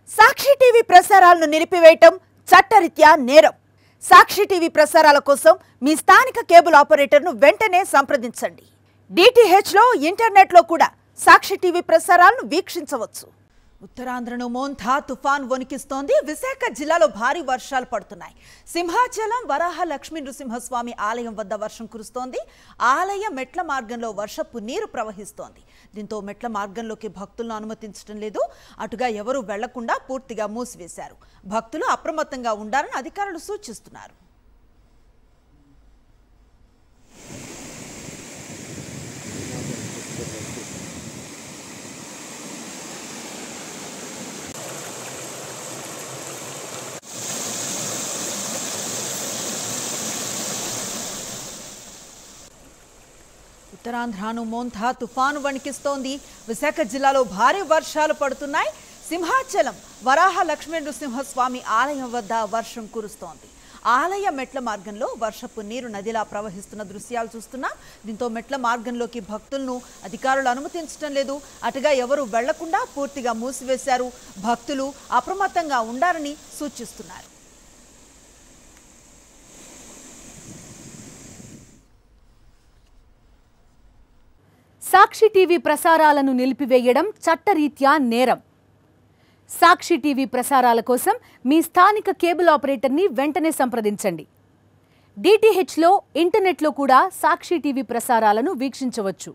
సాక్షి TV ప్రసారాలను నిలిపివేయటం చట్టరీత్యా నేరం. సాక్షి టీవీ ప్రసారాల కోసం మీ స్థానిక కేబుల్ ఆపరేటర్ను వెంటనే సంప్రదించండి. DTH లో ఇంటర్నెట్ లో కూడా సాక్షి టీవీ ప్రసారాలను వీక్షించవచ్చు. ఉత్తరాంధ్రను మోంథా తుఫాన్ వణికిస్తోంది. విశాఖ జిల్లాలో భారీ వర్షాలు పడుతున్నాయి. సింహాచలం వరాహ లక్ష్మీ నృసింహస్వామి ఆలయం వద్ద వర్షం కురుస్తోంది. ఆలయ మెట్ల మార్గంలో వర్షపు నీరు ప్రవహిస్తోంది. దీంతో మెట్ల మార్గంలోకి భక్తులను అనుమతించడం లేదు. అటుగా ఎవరూ వెళ్లకుండా పూర్తిగా మూసివేశారు. భక్తులు అప్రమత్తంగా ఉండాలని అధికారులు సూచిస్తున్నారు. ఉత్తరాంధ్రను మోంథా తుఫాను వణికిస్తోంది. విశాఖ జిల్లాలో భారీ వర్షాలు పడుతున్నాయి. సింహాచలం వరాహ లక్ష్మీ నృసింహస్వామి ఆలయం వద్ద వర్షం కురుస్తోంది. ఆలయ మెట్ల మార్గంలో వర్షపు నీరు నదిలా ప్రవహిస్తున్న దృశ్యాలు చూస్తున్నాం. దీంతో మెట్ల మార్గంలోకి భక్తులను అధికారులు అనుమతించడం లేదు. అటుగా ఎవరు వెళ్లకుండా పూర్తిగా మూసివేశారు. భక్తులు అప్రమత్తంగా ఉండాలని సూచిస్తున్నారు. సాక్షి టీవీ ప్రసారాలను నిలిపివేయడం చట్టరీత్యా నేరం. సాక్షి టీవీ ప్రసారాల కోసం మీ స్థానిక కేబుల్ ఆపరేటర్ని వెంటనే సంప్రదించండి. DTH లో ఇంటర్నెట్లో కూడా సాక్షి టీవీ ప్రసారాలను వీక్షించవచ్చు.